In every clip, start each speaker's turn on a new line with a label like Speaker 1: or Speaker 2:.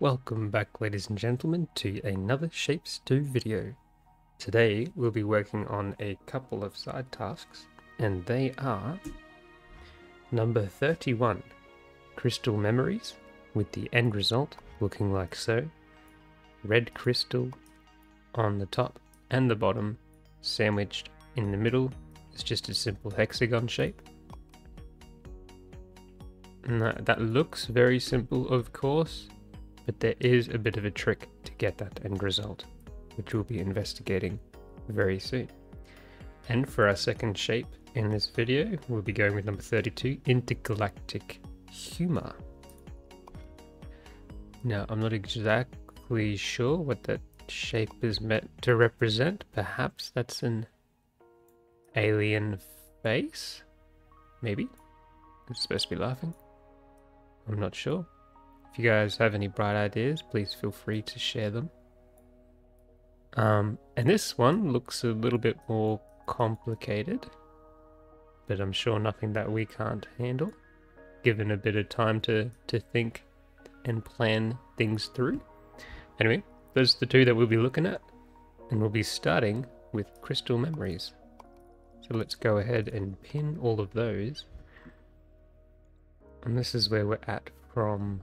Speaker 1: Welcome back, ladies and gentlemen, to another Shapes 2 video. Today we'll be working on a couple of side tasks, and they are number 31, crystal memories, with the end result looking like so. Red crystal on the top and the bottom, sandwiched in the middle is just a simple hexagon shape. And that looks very simple, of course, but there is a bit of a trick to get that end result, which we'll be investigating very soon. And for our second shape in this video, we'll be going with number 32, intergalactic humor. Now, I'm not exactly sure what that shape is meant to represent. Perhaps that's an alien face? Maybe? It's supposed to be laughing? I'm not sure. If you guys have any bright ideas, please feel free to share them. And this one looks a little bit more complicated, but I'm sure nothing that we can't handle, given a bit of time to think and plan things through. Anyway, those are the two that we'll be looking at, and we'll be starting with crystal memories. So let's go ahead and pin all of those. And this is where we're at from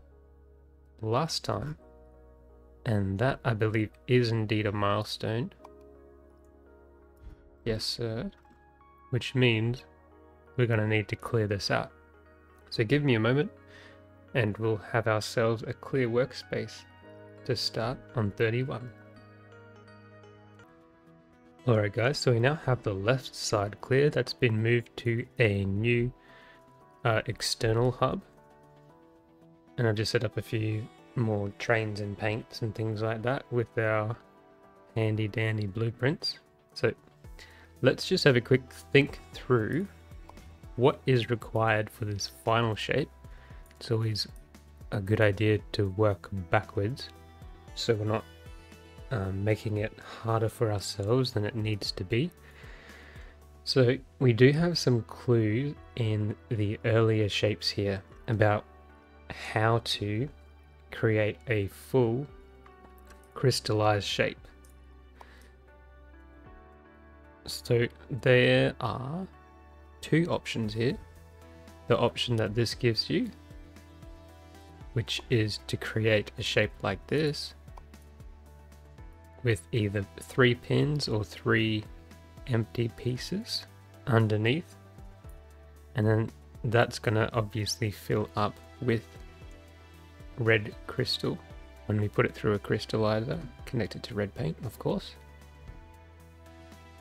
Speaker 1: last time, and that I believe is indeed a milestone. Yes sir, which means we're going to need to clear this out. So give me a moment and we'll have ourselves a clear workspace to start on 31. Alright guys, so we now have the left side clear. That's been moved to a new external hub. And I've just set up a few more trains and paints and things like that with our handy dandy blueprints. So let's just have a quick think through what is required for this final shape. It's always a good idea to work backwards, so we're not making it harder for ourselves than it needs to be. So we do have some clues in the earlier shapes here about how to create a full crystallized shape. So there are two options here. The option that this gives you, which is to create a shape like this with either 3 pins or 3 empty pieces underneath, and then that's gonna obviously fill up with red crystal when we put it through a crystallizer connected to red paint, of course.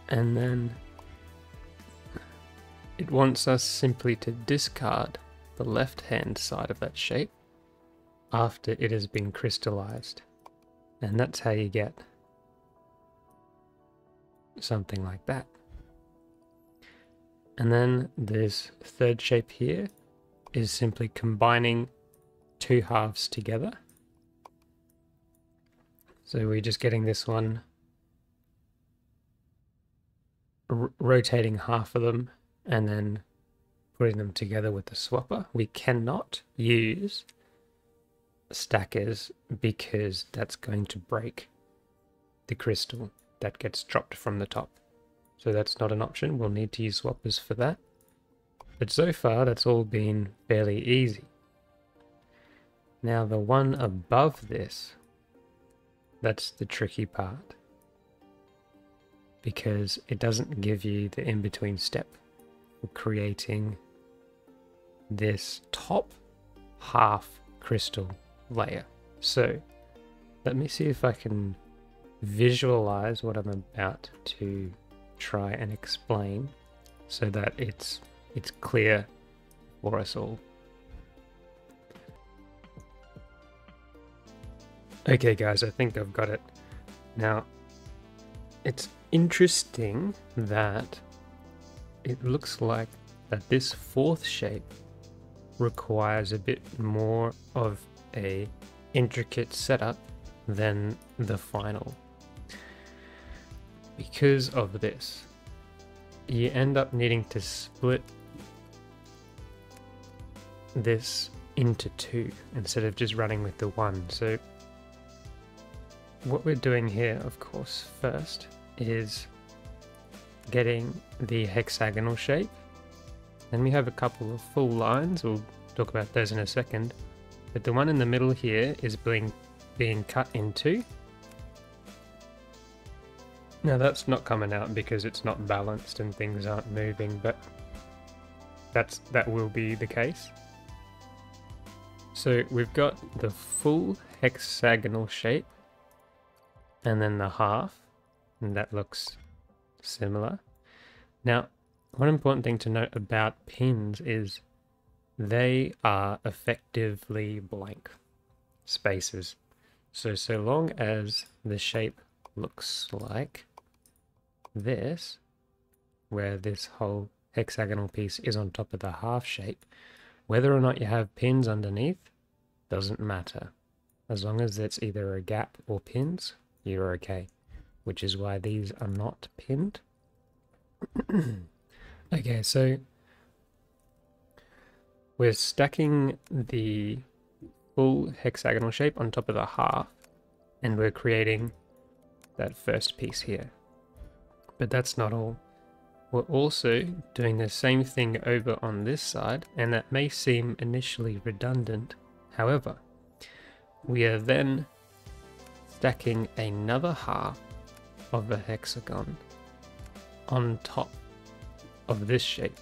Speaker 1: And then it wants us simply to discard the left hand side of that shape after it has been crystallized, and that's how you get something like that. And then this third shape here is simply combining two halves together. So we're just getting this one, rotating half of them and then putting them together with the swapper. We cannot use stackers because that's going to break the crystal that gets dropped from the top. So that's not an option. We'll need to use swappers for that. But so far that's all been fairly easy. Now the one above this, that's the tricky part, because it doesn't give you the in-between step for creating this top half crystal layer. So let me see if I can visualize what I'm about to try and explain so that it's clear for us all. Okay guys, I think I've got it. Now, it's interesting that it looks like that this fourth shape requires a bit more of a intricate setup than the final. Because of this, you end up needing to split this into two instead of just running with the one. So what we're doing here, of course, first is getting the hexagonal shape. Then we have a couple of full lines, we'll talk about those in a second. But the one in the middle here is being cut in two. Now that's not coming out because it's not balanced and things aren't moving, but that will be the case. So we've got the full hexagonal shape and then the half, and that looks similar. Now, one important thing to note about pins is they are effectively blank spaces. So long as the shape looks like this, where this whole hexagonal piece is on top of the half shape, whether or not you have pins underneath doesn't matter. As long as it's either a gap or pins, you're okay. Which is why these are not pinned. Okay, so we're stacking the full hexagonal shape on top of the half, and we're creating that first piece here. But that's not all. We're also doing the same thing over on this side, and that may seem initially redundant. However, we are then stacking another half of the hexagon on top of this shape,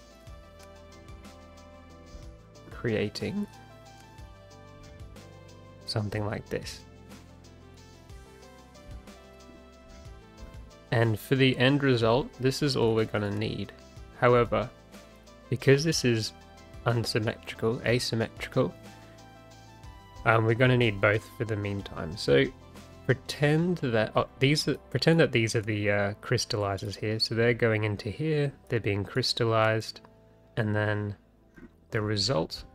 Speaker 1: creating something like this. And for the end result, this is all we're going to need. However, because this is asymmetrical, we're going to need both for the meantime. So pretend that these are the crystallizers here. So they're going into here, they're being crystallized, and then the result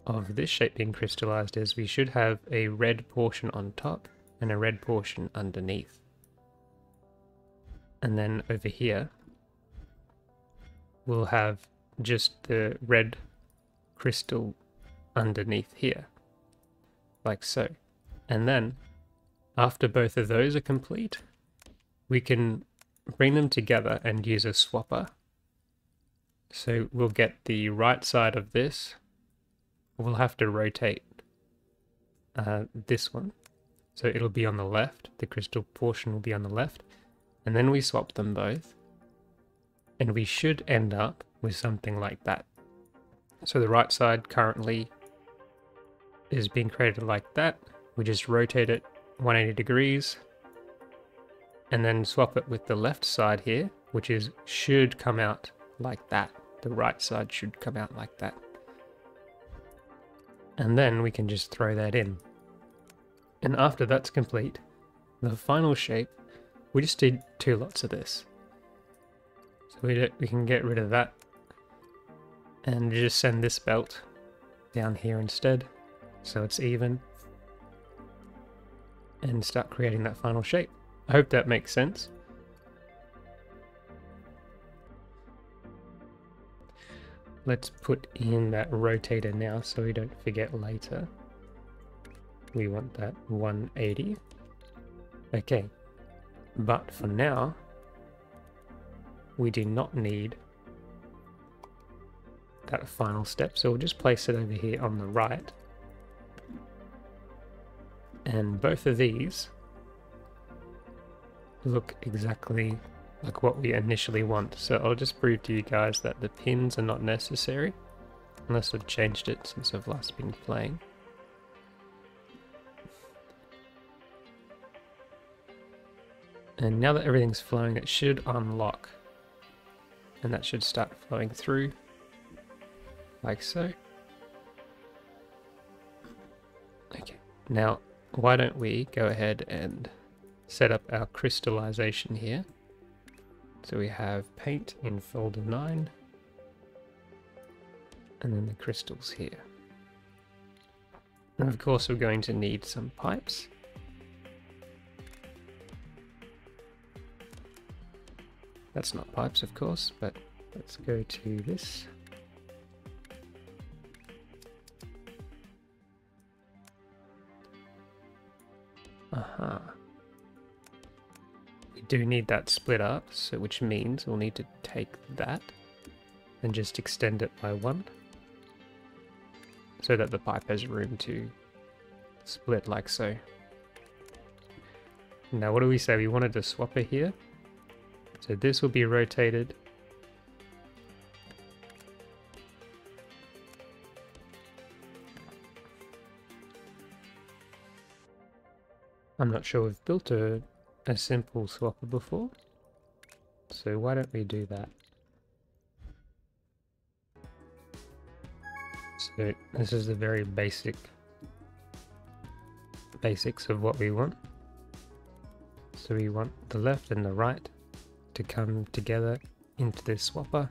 Speaker 1: of this shape being crystallized is we should have a red portion on top and a red portion underneath. And then over here, we'll have just the red crystal underneath here, like so. And then, after both of those are complete, we can bring them together and use a swapper. So we'll get the right side of this. We'll have to rotate this one. So it'll be on the left, the crystal portion will be on the left. And then we swap them both, and we should end up with something like that. So the right side currently is being created like that. We just rotate it 180 degrees, and then swap it with the left side here, which should come out like that. The right side should come out like that. And then we can just throw that in. And after that's complete, the final shape, we just need 2 lots of this. So we can get rid of that and just send this belt down here instead, so it's even, and start creating that final shape. I hope that makes sense. Let's put in that rotator now so we don't forget later. We want that 180. Okay. But for now, we do not need that final step, so we'll just place it over here on the right. And both of these look exactly like what we initially want. So I'll just prove to you guys that the pins are not necessary, unless I've changed it since I've last been playing. And now that everything's flowing, it should unlock. And that should start flowing through, like so. Okay, now why don't we go ahead and set up our crystallization here. So we have paint in folder 9, and then the crystals here. And of course we're going to need some pipes. That's not pipes, of course, but let's go to this. Aha. do need that split up, so which means we'll need to take that and just extend it by 1 so that the pipe has room to split like so. Now what do we say? We wanted a swapper here, so this will be rotated I'm not sure we've built a simple swapper before, so why don't we do that? So this is the very basics of what we want. So we want the left and the right to come together into this swapper,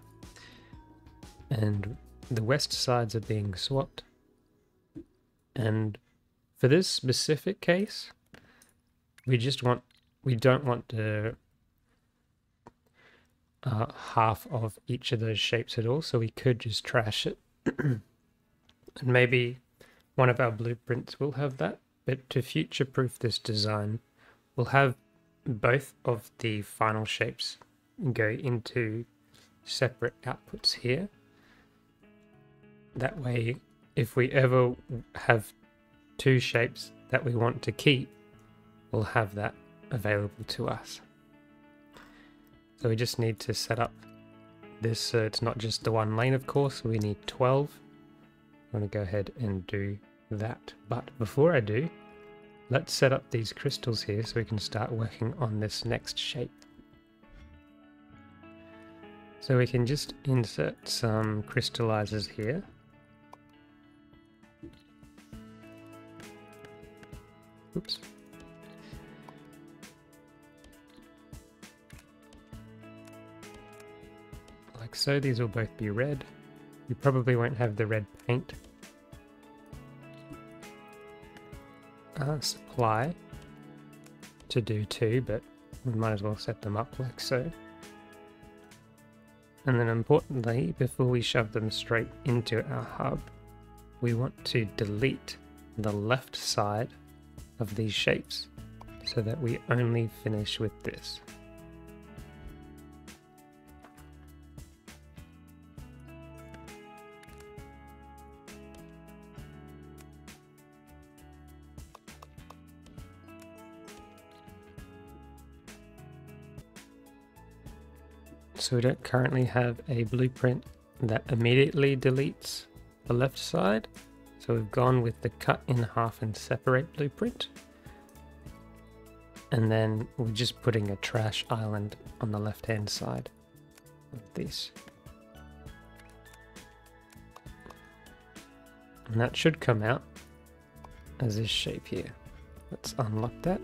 Speaker 1: and the west sides are being swapped. And for this specific case, we don't want the half of each of those shapes at all, so we could just trash it. And maybe one of our blueprints will have that, but to future-proof this design, we'll have both of the final shapes go into separate outputs here. That way, if we ever have 2 shapes that we want to keep, we'll have that available to us. So we just need to set up this so it's not just the 1 lane, of course. We need 12. I'm going to go ahead and do that. But before I do, let's set up these crystals here so we can start working on this next shape. So we can just insert some crystallizers here. Oops. Like so, these will both be red. You probably won't have the red paint supply to do too, but we might as well set them up like so. And then importantly, before we shove them straight into our hub, we want to delete the left side of these shapes so that we only finish with this. So we don't currently have a blueprint that immediately deletes the left side. So we've gone with the cut in half and separate blueprint. And then we're just putting a trash island on the left hand side of this. And that should come out as this shape here. Let's unlock that.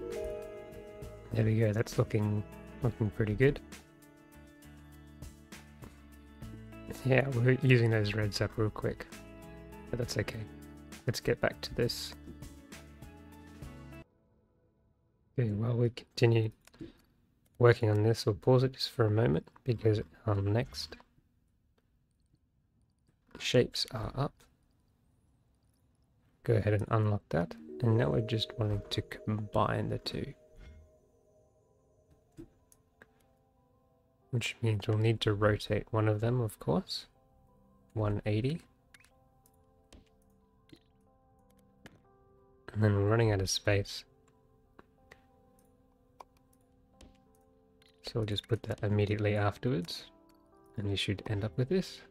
Speaker 1: There we go, that's looking pretty good. Yeah, we're using those reds up real quick, but that's okay. Let's get back to this. Okay, while we continue working on this, we'll pause it just for a moment because our next shapes are up. Go ahead and unlock that, and now we're just wanting to combine the two. Which means we'll need to rotate one of them, of course. 180. And then we're running out of space. So we'll just put that immediately afterwards. And we should end up with this.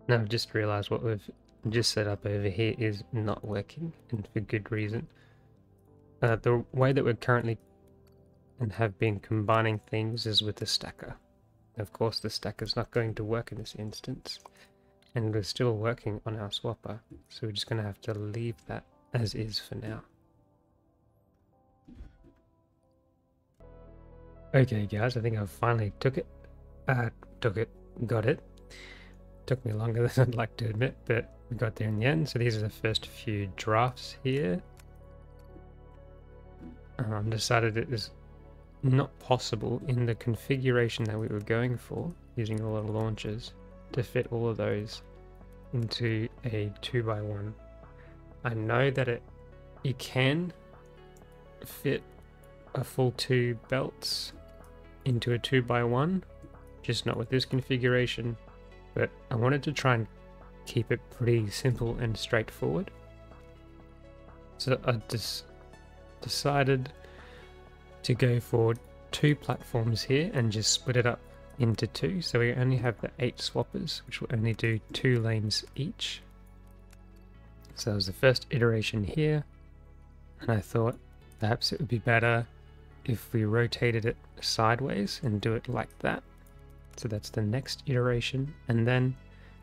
Speaker 1: Now I've just realized what we've just set up over here is not working, and for good reason. The way that we're currently and have been combining things is with the stacker. Of course the stacker is not going to work in this instance, and we're still working on our swapper, so we're just going to have to leave that as is for now. Okay guys, I think I finally got it. Took me longer than I'd like to admit, but we got there in the end. So these are the first few drafts here. Decided it is not possible in the configuration that we were going for, using all the launchers, to fit all of those into a 2x1. I know that you can fit a full 2 belts into a 2x1, just not with this configuration, but I wanted to try and keep it pretty simple and straightforward. So I just decided to go for 2 platforms here and just split it up into 2. So we only have the 8 swappers, which will only do 2 lanes each. So that was the first iteration here, and I thought perhaps it would be better if we rotated it sideways and do it like that. So that's the next iteration. And then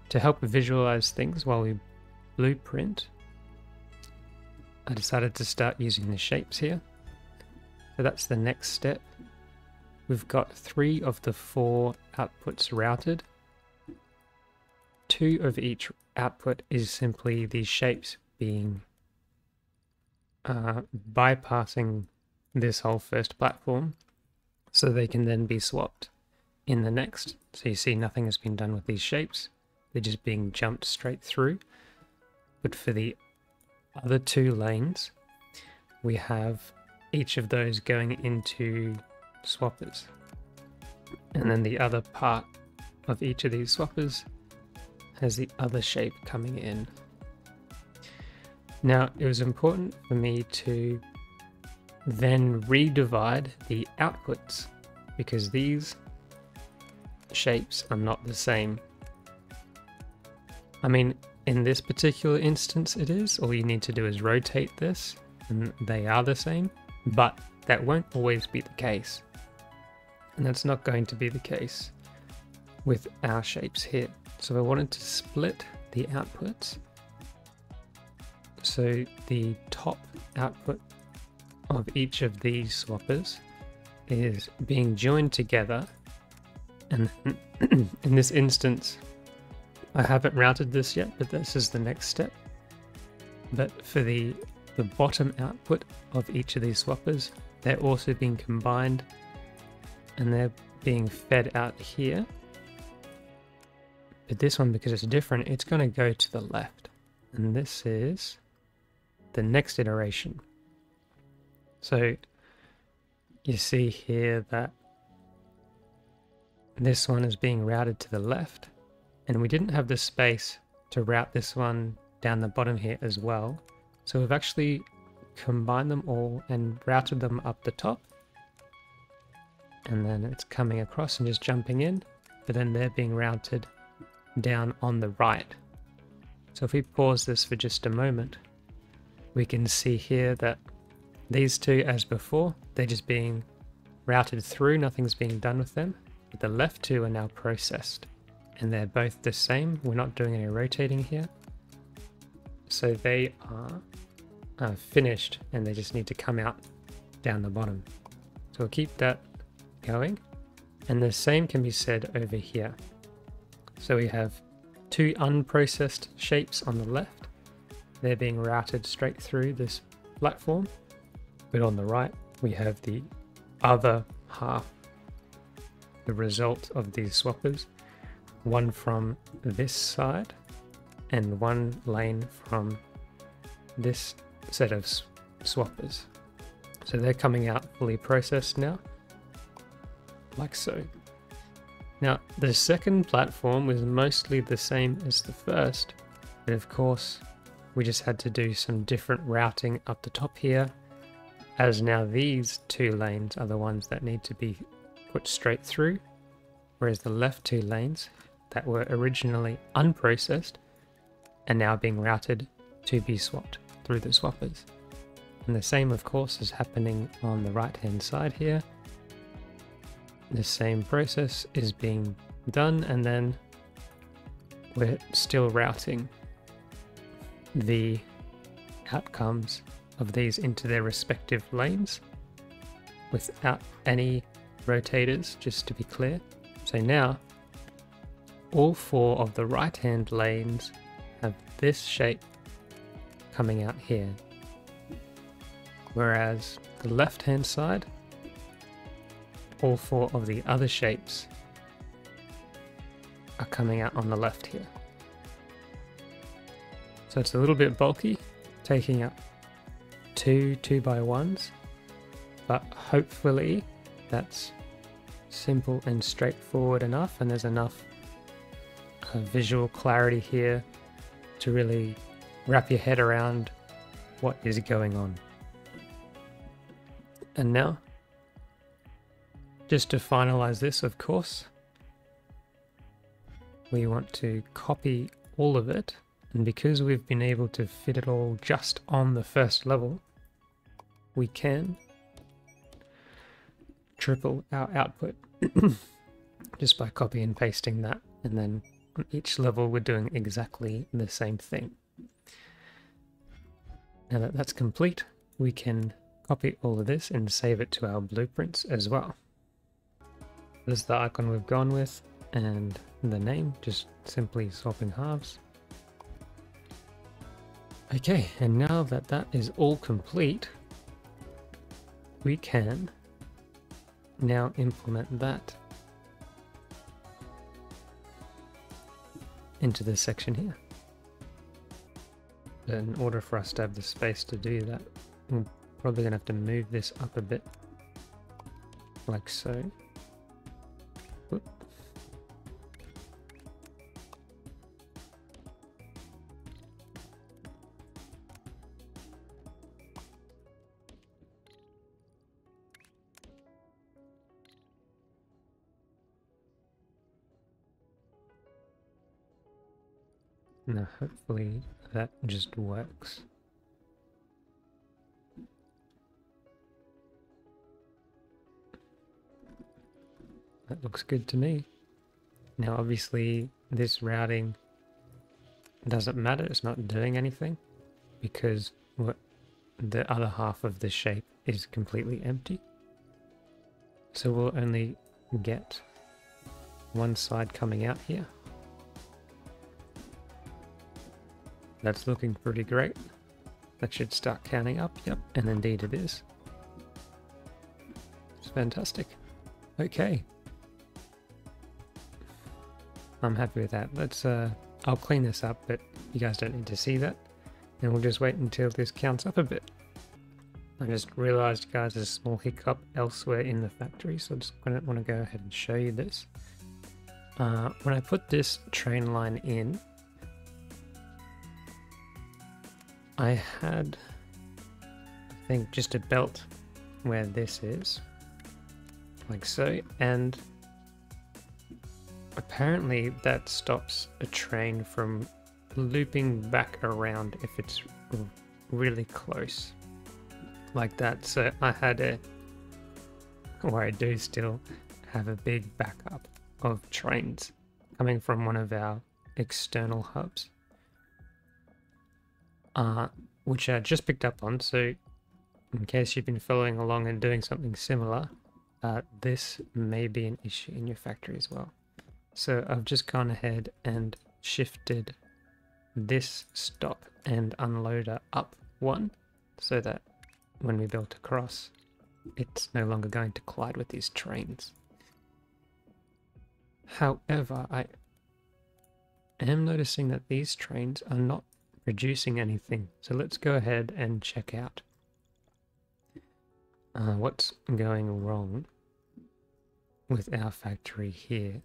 Speaker 1: to help visualize things while we blueprint, I decided to start using the shapes here. So that's the next step. We've got 3 of the 4 outputs routed. 2 of each output is simply these shapes being bypassing this whole first platform, so they can then be swapped in the next. So you see nothing has been done with these shapes, they're just being jumped straight through. But for the other 2 lanes, we have each of those going into swappers, and then the other part of each of these swappers has the other shape coming in. Now it was important for me to then redivide the outputs, because these shapes are not the same. I mean, in this particular instance it is. All you need to do is rotate this and they are the same, but that won't always be the case. And that's not going to be the case with our shapes here. So I wanted to split the outputs. So the top output of each of these swappers is being joined together, and in this instance I haven't routed this yet, but this is the next step. But for the bottom output of each of these swappers, they're also being combined and they're being fed out here. But this one, because it's different, it's going to go to the left, and this is the next iteration. So you see here that this one is being routed to the left, and we didn't have the space to route this one down the bottom here as well. So we've actually combined them all and routed them up the top, and then it's coming across and just jumping in, but then they're being routed down on the right. So if we pause this for just a moment, we can see here that these 2, as before, they're just being routed through, nothing's being done with them. But the left 2 are now processed, and they're both the same. We're not doing any rotating here. So they are finished, and they just need to come out down the bottom. So we'll keep that going. And the same can be said over here. So we have 2 unprocessed shapes on the left. They're being routed straight through this platform. But on the right, we have the other half, the result of these swappers. One from this side and 1 lane from this set of swappers. So they're coming out fully processed now, like so. Now, the second platform was mostly the same as the first, but of course, we just had to do some different routing up the top here, as now these 2 lanes are the ones that need to be put straight through, whereas the left 2 lanes that were originally unprocessed are now being routed to be swapped through the swappers. And the same, of course, is happening on the right hand side here. The same process is being done, and then we're still routing the outcomes of these into their respective lanes without any rotators, just to be clear. So now all 4 of the right hand lanes have this shape coming out here, whereas the left hand side, all 4 of the other shapes are coming out on the left here. So it's a little bit bulky, taking up two 2x1s, but hopefully that's simple and straightforward enough, and there's enough visual clarity here to really wrap your head around what is going on. And now, just to finalize this, of course, we want to copy all of it, and because we've been able to fit it all just on the first level, we can triple our output just by copy and pasting that, and then on each level we're doing exactly the same thing. Now that that's complete, we can copy all of this and save it to our blueprints as well. This is the icon we've gone with, and the name, just simply swapping halves. Okay, and now that that is all complete, we can now implement that into this section here. But in order for us to have the space to do that, we're probably going to have to move this up a bit, like so. Whoop. Now hopefully that just works. That looks good to me. Now obviously this routing doesn't matter, it's not doing anything because the other half of the shape is completely empty. So we'll only get one side coming out here. That's looking pretty great. That should start counting up, yep, and indeed it is. It's fantastic. Okay. I'm happy with that. Let's, I'll clean this up, but you guys don't need to see that. And we'll just wait until this counts up a bit. I just realized, guys, there's a small hiccup elsewhere in the factory, so I just want to go ahead and show you this. When I put this train line in, I had, I think, just a belt where this is, like so, and apparently that stops a train from looping back around if it's really close, like that. So I had or I do still have a big backup of trains coming from one of our external hubs. Which I just picked up on, so in case you've been following along and doing something similar, this may be an issue in your factory as well. So I've just gone ahead and shifted this stop and unloader up one, so that when we build across, it's no longer going to collide with these trains. However, I am noticing that these trains are not producing anything, so let's go ahead and check out what's going wrong with our factory here.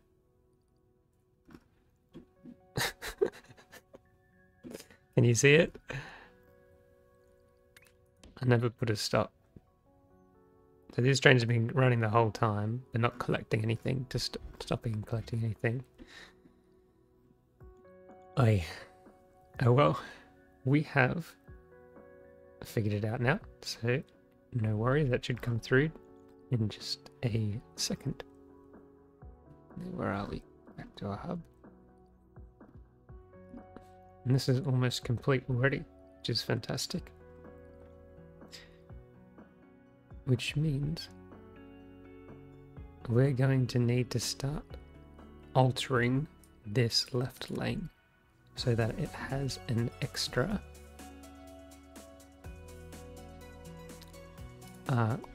Speaker 1: Can you see it? I never put a stop. So these trains have been running the whole time, but not collecting anything, just stopping collecting anything. Oh well, we have figured it out now, so no worries, that should come through in just a second. Where are we? Back to our hub. And this is almost complete already, which is fantastic. Which means we're going to need to start altering this left lane so that it has an extra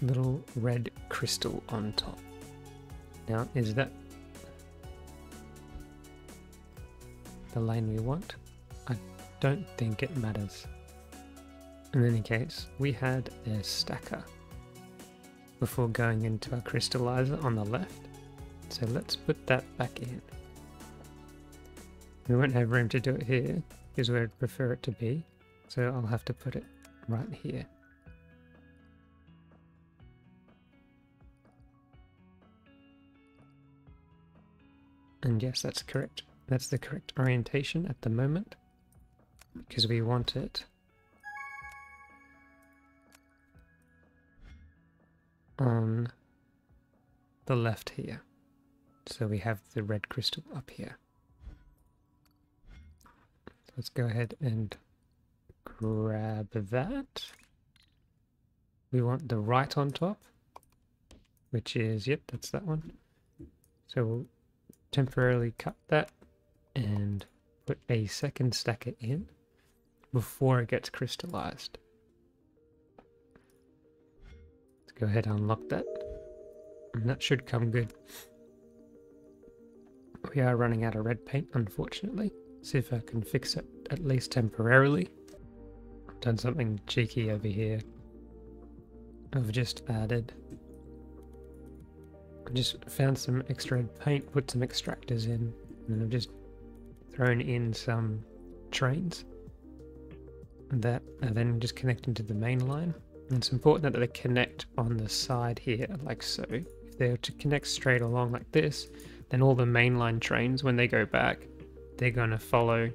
Speaker 1: little red crystal on top. Now, is that the lane we want? I don't think it matters. In any case, we had a stacker before going into our crystallizer on the left. So let's put that back in. We won't have room to do it here because where I'd prefer it to be. So I'll have to put it right here. And yes, that's correct. That's the correct orientation at the moment, because we want it on the left here. So we have the red crystal up here. Let's go ahead and grab that. We want the right on top, which is, yep, that's that one. So we'll temporarily cut that and put a second stacker in before it gets crystallized. Let's go ahead and unlock that, and that should come good. We are running out of red paint, unfortunately. See if I can fix it at least temporarily. I've done something cheeky over here. I've just found some extra red paint, put some extractors in, and I've just thrown in some trains that are then just connecting to the main line. And it's important that they connect on the side here, like so. If they were to connect straight along like this, then all the mainline trains, when they go back, they're going to follow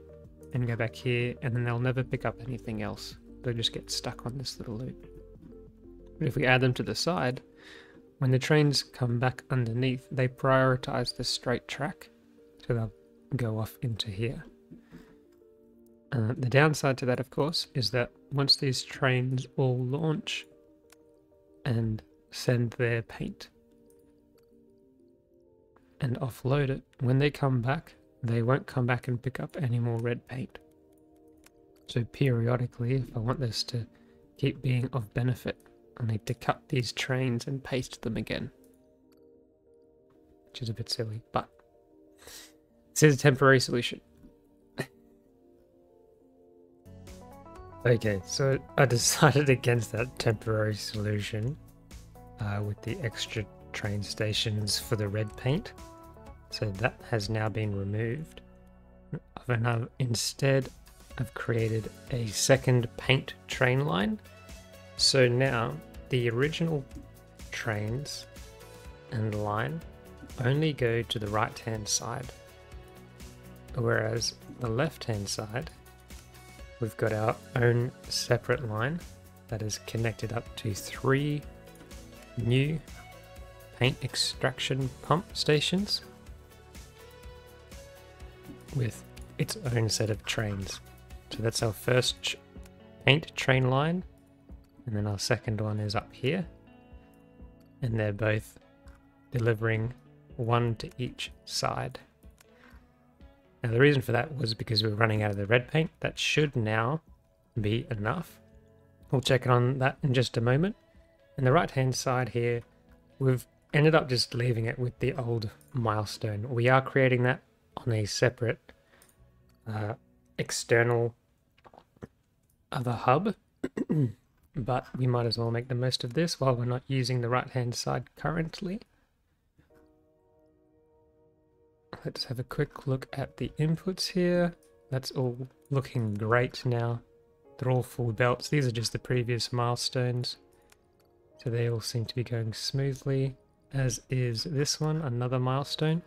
Speaker 1: and go back here, and then they'll never pick up anything else. They'll just get stuck on this little loop. But if we add them to the side, when the trains come back underneath, they prioritize the straight track, so they'll go off into here. The downside to that, of course, is that once these trains all launch and send their paint and offload it, when they come back, they won't come back and pick up any more red paint. So periodically, if I want this to keep being of benefit, I need to cut these trains and paste them again. Which is a bit silly, but this is a temporary solution. Okay, so I decided against that temporary solution with the extra train stations for the red paint. So that has now been removed. Instead, I've created a second paint train line. So now the original trains and line only go to the right hand side, whereas the left hand side, we've got our own separate line that is connected up to 3 new paint extraction pump stations with its own set of trains. So that's our first paint train line, and then our second one is up here, and they're both delivering 1 to each side. Now the reason for that was because we were running out of the red paint. That should now be enough. We'll check on that in just a moment. And the right hand side here, we've ended up just leaving it with the old milestone. We are creating that on a separate external other hub, but we might as well make the most of this while we're not using the right hand side currently. Let's have a quick look at the inputs here. That's all looking great now. They're all full belts. These are just the previous milestones, so they all seem to be going smoothly, as is this one, another milestone,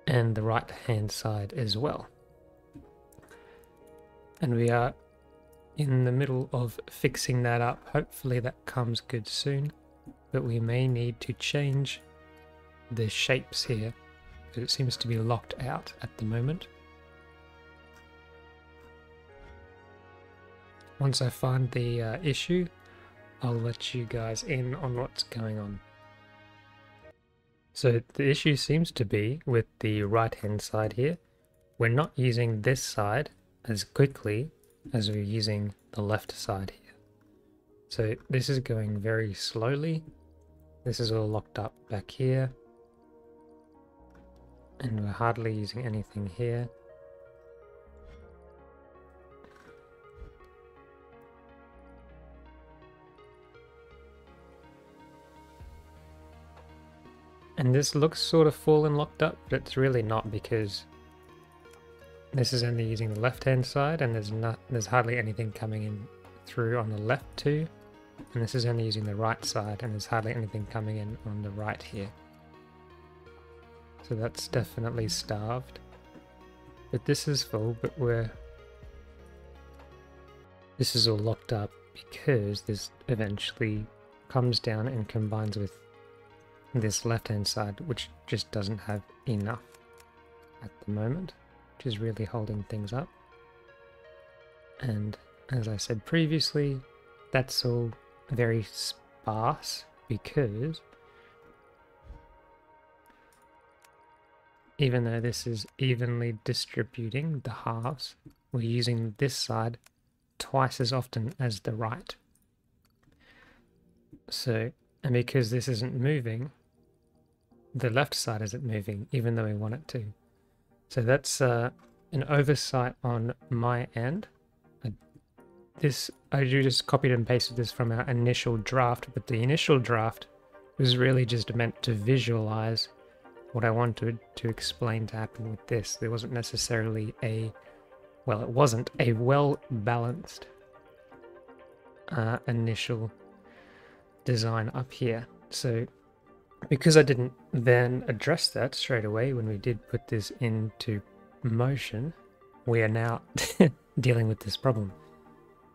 Speaker 1: and the right hand side as well. And we are in the middle of fixing that up. Hopefully that comes good soon, but we may need to change the shapes here because it seems to be locked out at the moment. Once I find the issue, I'll let you guys in on what's going on. So the issue seems to be with the right hand side here. We're not using this side as quickly as we're using the left side here. So this is going very slowly. This is all locked up back here, and we're hardly using anything here. And this looks sort of full and locked up, but it's really not, because this is only using the left-hand side, and there's hardly anything coming in through on the left too. And this is only using the right side, and there's hardly anything coming in on the right here. So that's definitely starved. But this is full, but this is all locked up because this eventually comes down and combines with this left-hand side, which just doesn't have enough at the moment, which is really holding things up. And as I said previously, that's all very sparse, because even though this is evenly distributing the halves, we're using this side twice as often as the right. So, and because this isn't moving, the left side isn't moving, even though we want it to. So that's an oversight on my end. I just copied and pasted this from our initial draft, but the initial draft was really just meant to visualize what I wanted to explain to happen with this. There wasn't necessarily it wasn't a well-balanced initial design up here. So because I didn't then address that straight away when we did put this into motion, we are now dealing with this problem,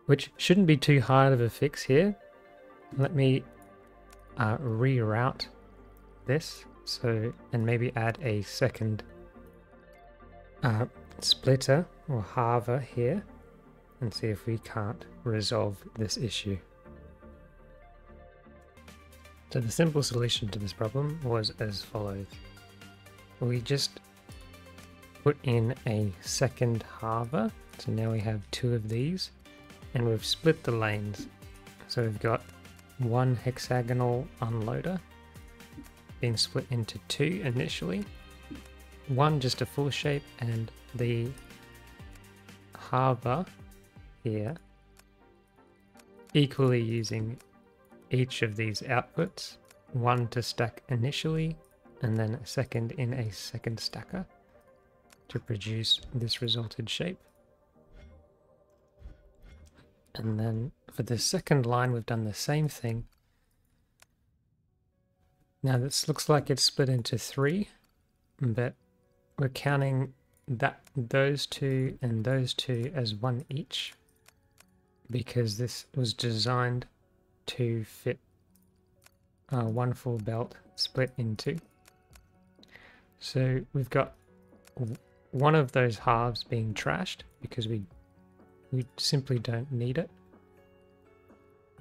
Speaker 1: which shouldn't be too hard of a fix here. Let me reroute this, and maybe add a second splitter or halver here, and see if we can't resolve this issue. So the simple solution to this problem was as follows. We just put in a second halver, so now we have 2 of these, and we've split the lanes. So we've got one hexagonal unloader being split into 2 initially, one just a full shape, and the halver here equally using each of these outputs, one to stack initially and then a second in a second stacker to produce this resulted shape. And then for the second line we've done the same thing. Now this looks like it's split into 3, but we're counting those 2 and those 2 as 1 each, because this was designed to fit one full belt split into. So we've got one of those halves being trashed because we simply don't need it,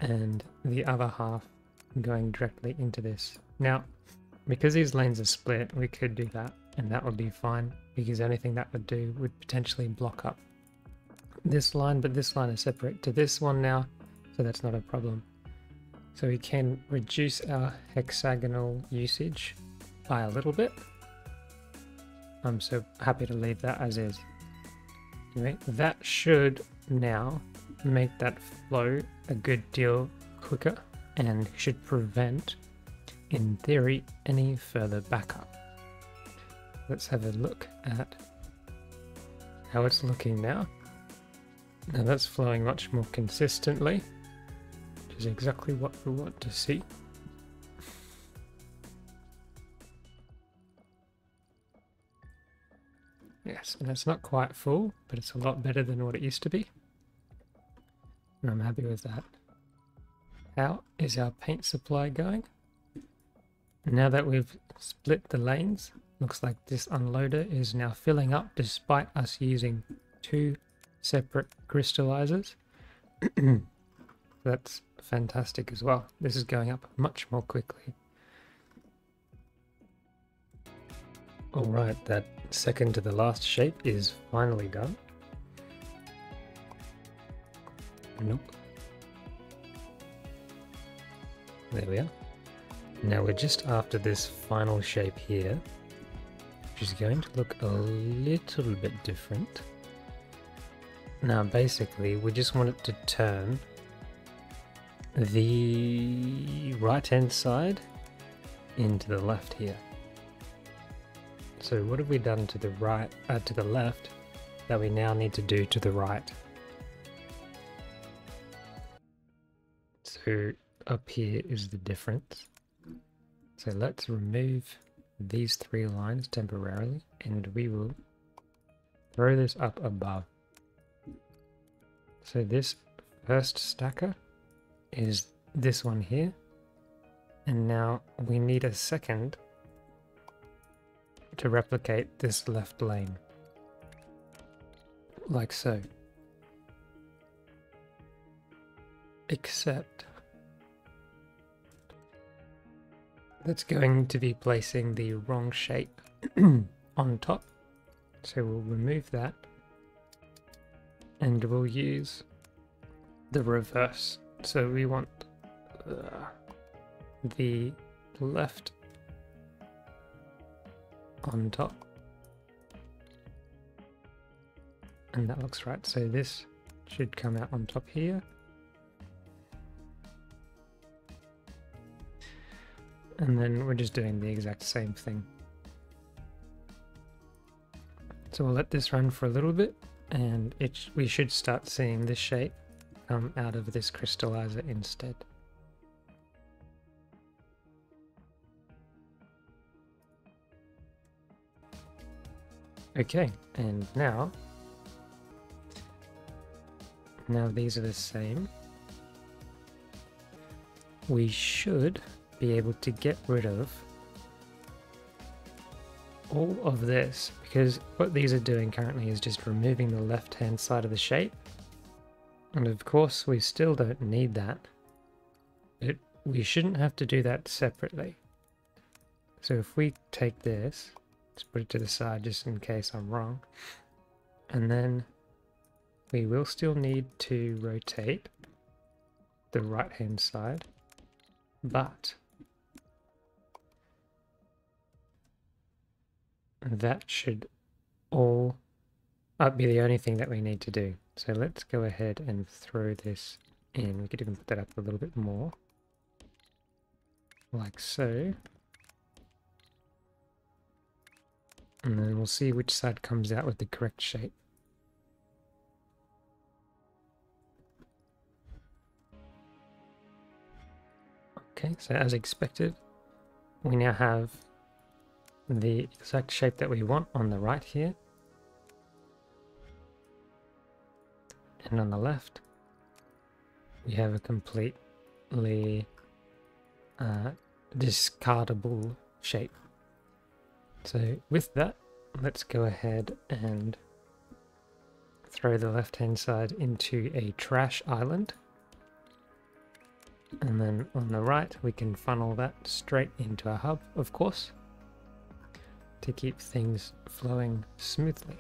Speaker 1: and the other half going directly into this. Now, because these lanes are split, we could do that, and that would be fine, because anything that would do would potentially block up this line, but this line is separate to this one now, so that's not a problem. So we can reduce our hexagonal usage by a little bit. I'm so happy to leave that as is. Anyway, that should now make that flow a good deal quicker and should prevent, in theory, any further backup. Let's have a look at how it's looking now. Now that's flowing much more consistently, which is exactly what we want to see. Yes, and it's not quite full, but it's a lot better than what it used to be. And I'm happy with that. How is our paint supply going? Now that we've split the lanes, looks like this unloader is now filling up despite us using 2 separate crystallizers. That's fantastic as well. This is going up much more quickly. Alright, that second to the last shape is finally done. Nope. There we are. Now we're just after this final shape here, which is going to look a little bit different. Now basically we just want it to turn the right hand side into the left here. So what have we done to the right, to the left, that we now need to do to the right? So up here is the difference. So let's remove these 3 lines temporarily, and we will throw this up above. So this first stacker is this one here, and now we need a second to replicate this left lane, like so. Except that's going to be placing the wrong shape on top, so we'll remove that and we'll use the reverse. So we want the left on top, and that looks right. So this should come out on top here, and then we're just doing the exact same thing. So we'll let this run for a little bit, and we should start seeing this shape come out of this crystallizer instead. Okay, and now these are the same. We should be able to get rid of all of this, because what these are doing currently is just removing the left hand side of the shape, and of course we still don't need that, but we shouldn't have to do that separately. So if we take this, let's put it to the side just in case I'm wrong, and then we will still need to rotate the right hand side, but that should all be the only thing that we need to do. So let's go ahead and throw this in. We could even put that up a little bit more, like so. And then we'll see which side comes out with the correct shape. Okay, so as expected, we now have the exact shape that we want on the right here. And on the left, we have a completely discardable shape. So with that, let's go ahead and throw the left hand side into a trash island. And then on the right, we can funnel that straight into our hub, of course, to keep things flowing smoothly.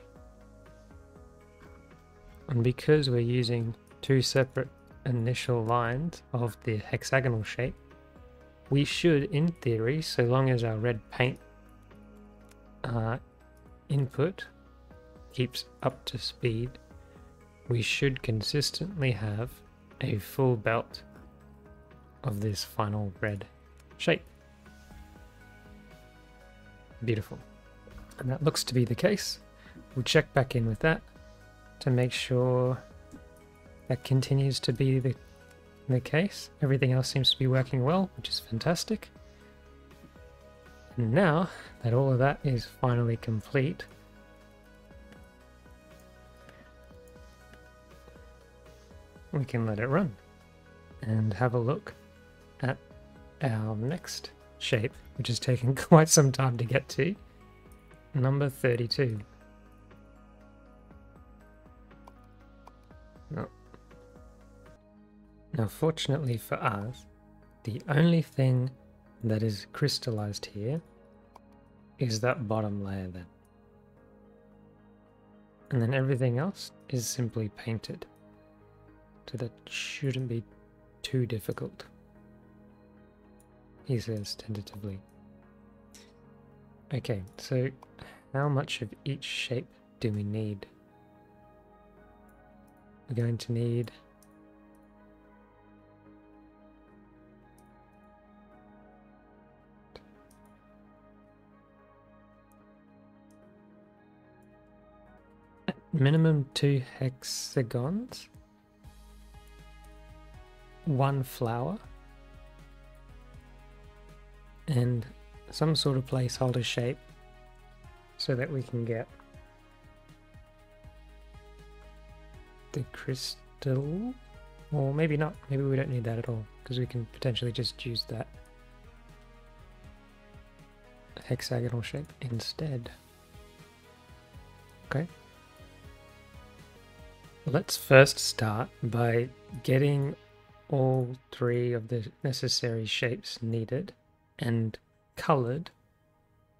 Speaker 1: And because we're using 2 separate initial lines of the hexagonal shape, we should, in theory, so long as our red paint input keeps up to speed, we should consistently have a full belt of this final red shape. Beautiful. And that looks to be the case. We'll check back in with that to make sure that continues to be the case. Everything else seems to be working well, which is fantastic. And now that all of that is finally complete, we can let it run and have a look at our next shape, which has taken quite some time to get to, number 32. Now fortunately for us, the only thing that is crystallized here is that bottom layer then. And then everything else is simply painted. So that shouldn't be too difficult, he says tentatively. Okay, so how much of each shape do we need? We're going to need minimum 2 hexagons, 1 flower, and some sort of placeholder shape so that we can get the crystal. Or maybe not, maybe we don't need that at all, because we can potentially just use that hexagonal shape instead. Okay. Let's first start by getting all 3 of the necessary shapes needed and colored,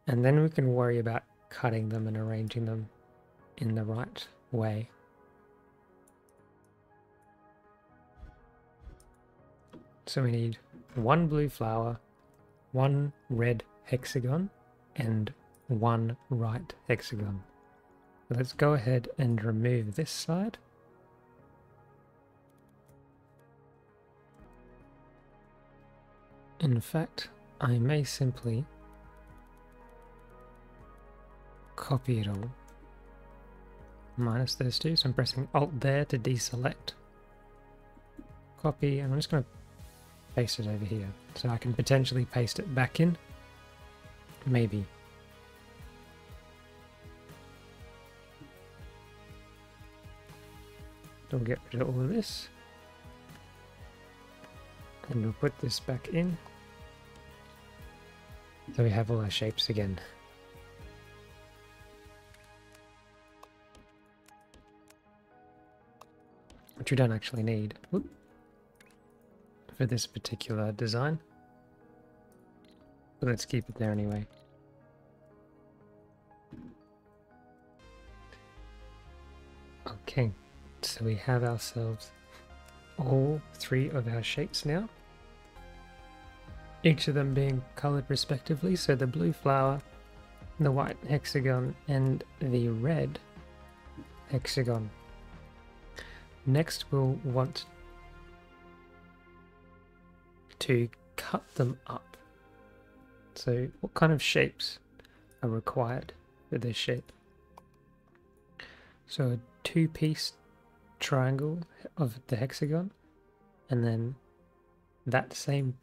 Speaker 1: and then we can worry about cutting them and arranging them in the right way. So we need 1 blue flower, 1 red hexagon, and 1 right hexagon. Let's go ahead and remove this side. In fact, I may simply copy it all, minus those 2, so I'm pressing Alt there to deselect. Copy, and I'm just going to paste it over here, so I can potentially paste it back in, maybe. We'll get rid of all of this, and we'll put this back in, so we have all our shapes again. Which we don't actually need. Whoop. For this particular design, but let's keep it there anyway. Okay, so we have ourselves all 3 of our shapes now, each of them being colored respectively, so the blue flower, the white hexagon, and the red hexagon. Next we'll want to cut them up. So what kind of shapes are required for this shape? So a 2-piece triangle of the hexagon, and then that same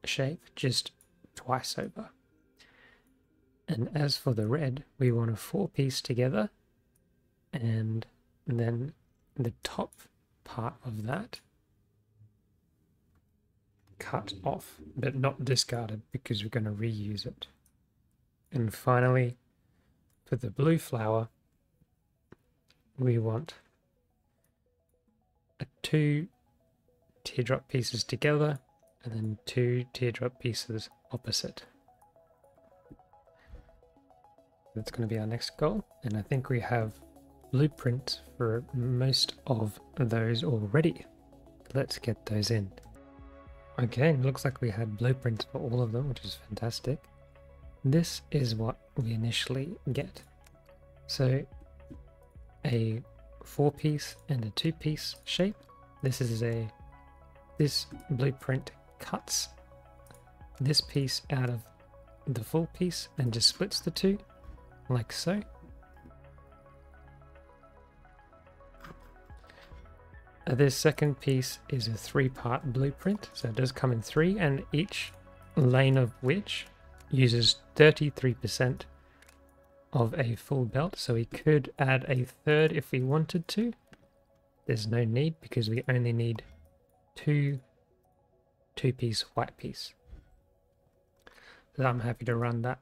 Speaker 1: shape just twice over. And as for the red, we want a 4-piece together, and then the top part of that cut off, but not discarded, because we're going to reuse it. And finally, for the blue flower, we want 2 teardrop pieces together, and then 2 teardrop pieces opposite. That's going to be our next goal, and I think we have blueprints for most of those already. Let's get those in. Okay, it looks like we had blueprints for all of them, which is fantastic. This is what we initially get. So a 4-piece and a 2-piece shape. This blueprint cuts this piece out of the full piece and just splits the 2, like so. This second piece is a 3-part blueprint, so it does come in 3, and each lane of which uses 33% of a full belt, so we could add a third if we wanted to. There's no need, because we only need 2 2-piece white piece. So I'm happy to run that.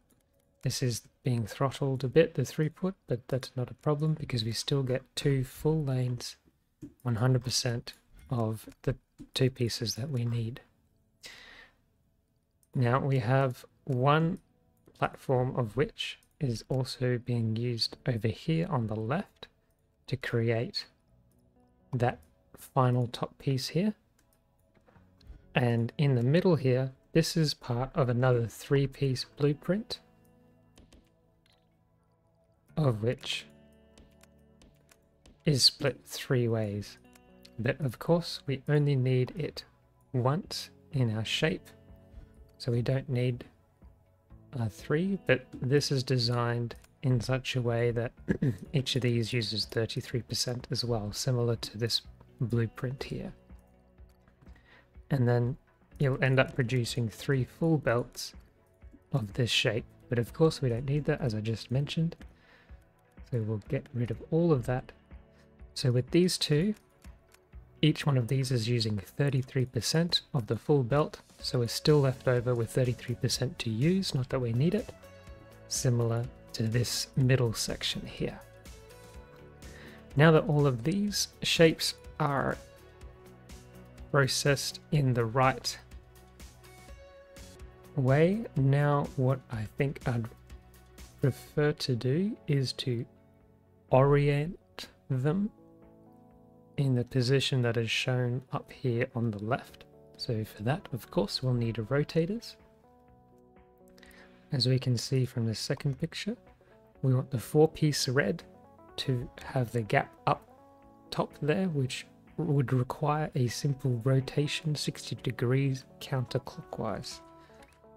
Speaker 1: This is being throttled a bit, the throughput, but that's not a problem, because we still get 2 full lanes, 100% of the 2 pieces that we need. Now we have 1 platform of which is also being used over here on the left to create that final top piece here. And in the middle here, this is part of another 3-piece blueprint, of which is split 3 ways. But of course, we only need it once in our shape, so we don't need 3, but this is designed in such a way that each of these uses 33% as well, similar to this blueprint here. And then you'll end up producing 3 full belts of this shape, but of course we don't need that, as I just mentioned, so we'll get rid of all of that. So with these two, each one of these is using 33% of the full belt, so we're still left over with 33% to use, not that we need it, similar to this middle section here. Now that all of these shapes are processed in the right way, now what I think I'd prefer to do is to orient them in the position that is shown up here on the left. So for that, of course, we'll need rotators. As we can see from the second picture, we want the 4-piece red to have the gap up top there, which would require a simple rotation 60 degrees counterclockwise.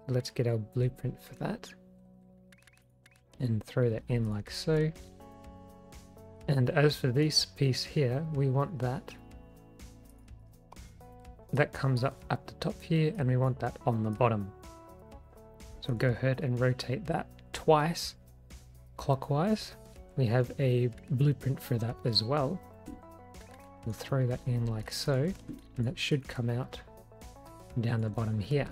Speaker 1: Let's get our blueprint for that and throw that in like so. And as for this piece here, we want that comes up at the top here, and we want that on the bottom. So go ahead and rotate that twice clockwise. We have a blueprint for that as well. We'll throw that in like so, and that should come out down the bottom here.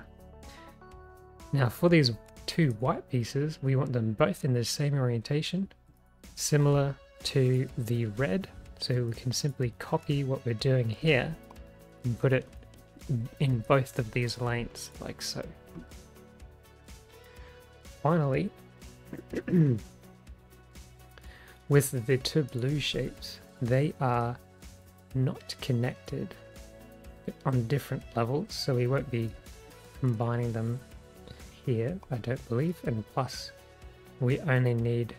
Speaker 1: Now for these 2 white pieces, we want them both in the same orientation, similar to the red, so we can simply copy what we're doing here and put it in both of these lanes like so. Finally, with the 2 blue shapes, they are not connected on different levels, so we won't be combining them here, I don't believe, and plus we only need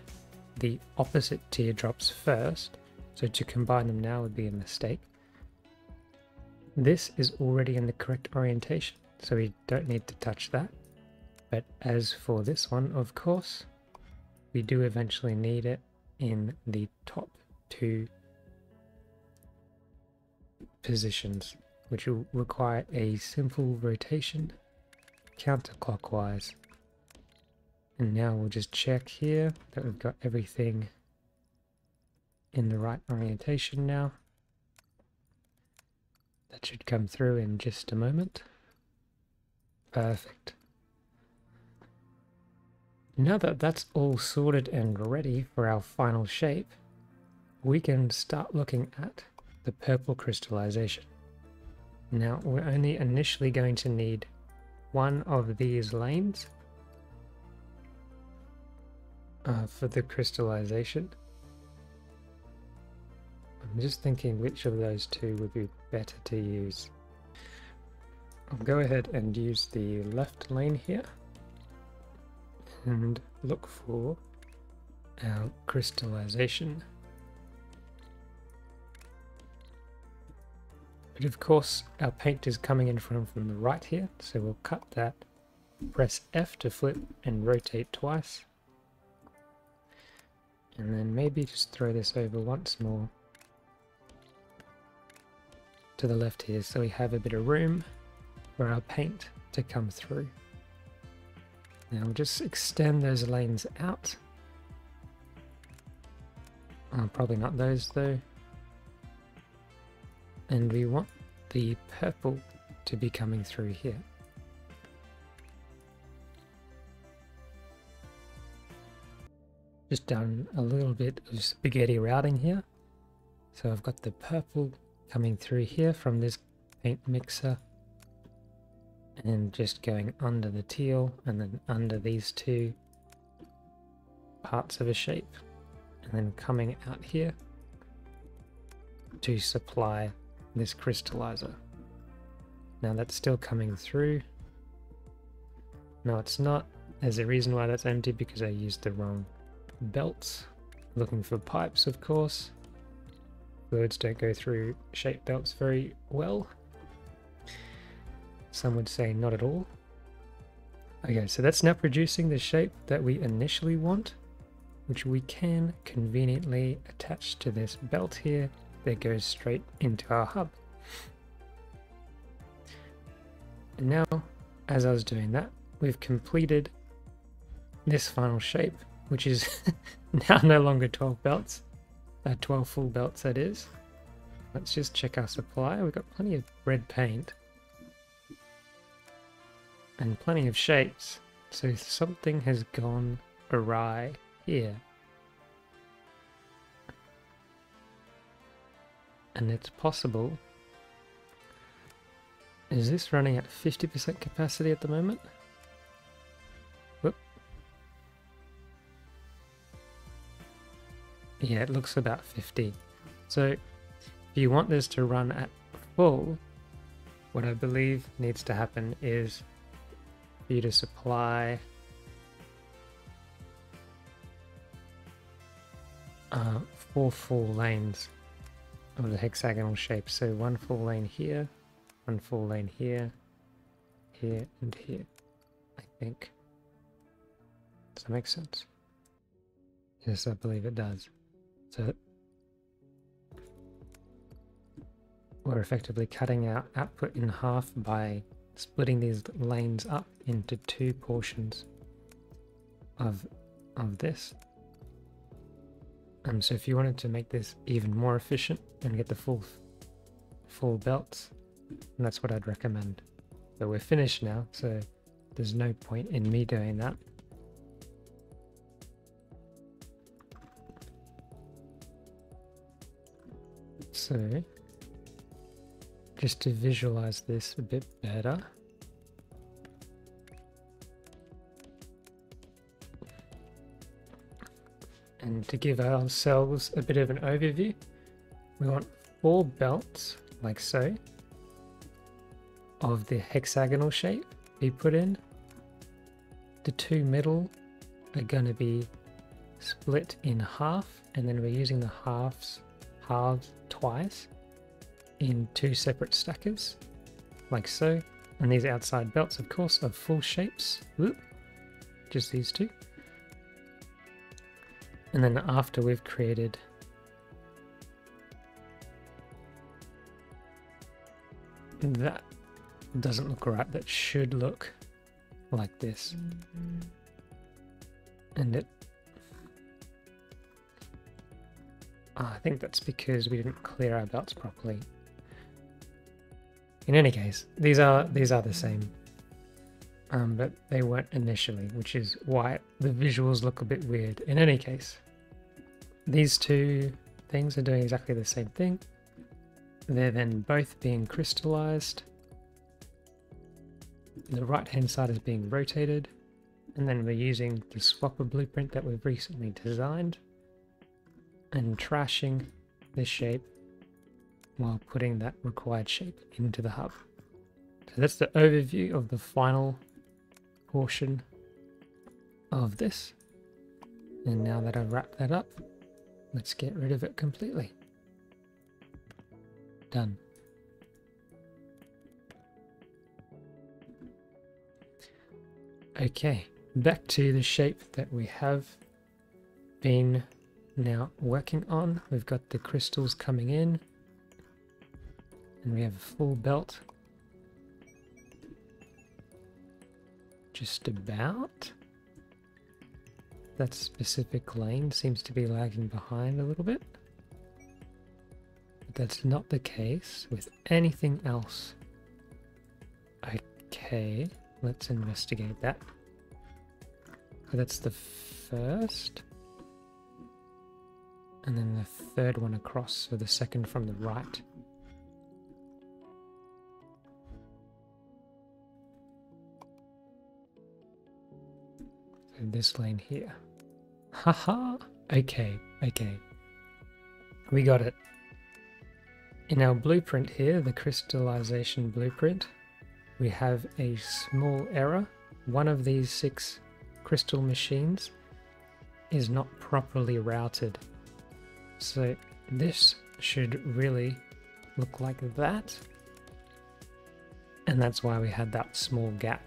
Speaker 1: the opposite teardrops first, so to combine them now would be a mistake. This is already in the correct orientation, so we don't need to touch that. But as for this one, of course, we do eventually need it in the top 2 positions, which will require a simple rotation counterclockwise. And now we'll just check here that we've got everything in the right orientation now. That should come through in just a moment. Perfect. Now that that's all sorted and ready for our final shape, we can start looking at the purple crystallization. Now we're only initially going to need 1 of these lanes for the crystallization. I'm just thinking which of those 2 would be better to use. I'll go ahead and use the left lane here and look for our crystallization. But of course our paint is coming in from the right here, so we'll cut that, press F to flip and rotate twice. And then maybe just throw this over once more to the left here, so we have a bit of room for our paint to come through. Now we'll just extend those lanes out. Probably not those though. And we want the purple to be coming through here. Just done a little bit of spaghetti routing here. So I've got the purple coming through here from this paint mixer, and just going under the teal and then under these 2 parts of a shape, and then coming out here to supply this crystallizer. Now that's still coming through. No, it's not. There's a reason why that's empty, because I used the wrong belts. Looking for pipes, of course. Fluids don't go through shape belts very well. Some would say not at all. Okay, so that's now producing the shape that we initially want. which we can conveniently attach to this belt here that goes straight into our hub. And now, as I was doing that, we've completed this final shape, which is now no longer 12 belts, 12 full belts that is. Let's just check our supply. We've got plenty of red paint and plenty of shapes, so something has gone awry here. And it's possible. Is this running at 50% capacity at the moment? Whoop. Yeah, it looks about 50. So if you want this to run at full, what I believe needs to happen is for you to supply 4 full lanes of the hexagonal shape. So 1 full lane here, 1 full lane here, here, and here, I think. Does that make sense? Yes, I believe it does. So we're effectively cutting our output in half by splitting these lanes up into 2 portions of this. So if you wanted to make this even more efficient and get the full belts, then that's what I'd recommend. But we're finished now, so there's no point in me doing that. So just to visualize this a bit better, and to give ourselves a bit of an overview, we want 4 belts, like so, of the hexagonal shape be put in. The 2 middle are going to be split in half, and then we're using the halves twice in 2 separate stackers, like so. And these outside belts, of course, are full shapes. Whoop, just these 2. And then after we've created that, doesn't look right, that should look like this. And it, I think that's because we didn't clear our belts properly. In any case, these are the same, but they weren't initially, which is why the visuals look a bit weird. In any case, these 2 things are doing exactly the same thing. They're then both being crystallized. The right hand side is being rotated, and then we're using the swapper blueprint that we've recently designed and trashing this shape while putting that required shape into the hub. So that's the overview of the final portion of this. And now that I've wrapped that up, let's get rid of it completely. Done. Okay, back to the shape that we have been now working on. We've got the crystals coming in, and we have a full belt. Just about. That specific lane seems to be lagging behind a little bit. But that's not the case with anything else. Okay, let's investigate that. So that's the first. And then the third one across, so the second from the right. So this lane here. Haha! Okay. We got it. In our blueprint here, the crystallization blueprint, we have a small error. One of these 6 crystal machines is not properly routed. So this should really look like that. And that's why we had that small gap.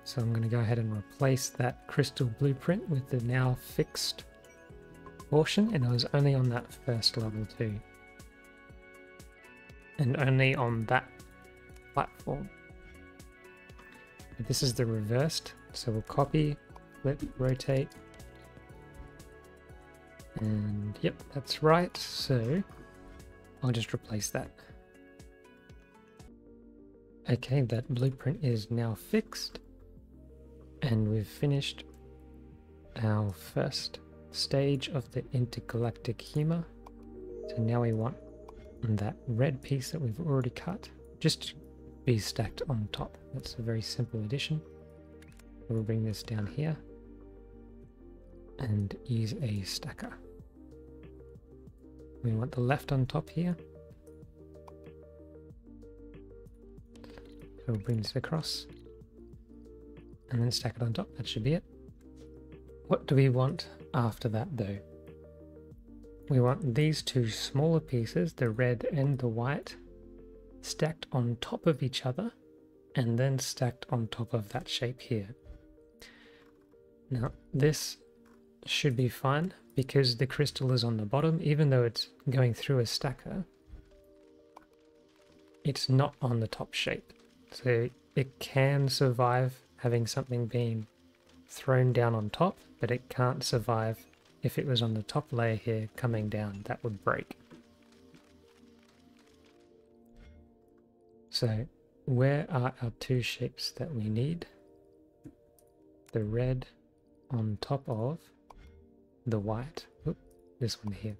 Speaker 1: So I'm going to go ahead and replace that crystal blueprint with the now fixed portion, and it was only on that first level too. And only on that platform. But this is the reversed, so we'll copy, flip, rotate. And yep, that's right, so I'll just replace that. Okay, that blueprint is now fixed. And we've finished our first stage of the intergalactic humor. So now we want that red piece that we've already cut just to be stacked on top. That's a very simple addition. We'll bring this down here and use a stacker. We want the left on top here. So we'll bring this across and then stack it on top. That should be it. What do we want after that though? We want these two smaller pieces, the red and the white, stacked on top of each other and then stacked on top of that shape here. Now this should be fine because the crystal is on the bottom. Even though it's going through a stacker, it's not on the top shape. So it can survive having something being thrown down on top, but it can't survive if it was on the top layer here coming down. That would break. So where are our two shapes that we need? The red on top of the white. Oop, this one here.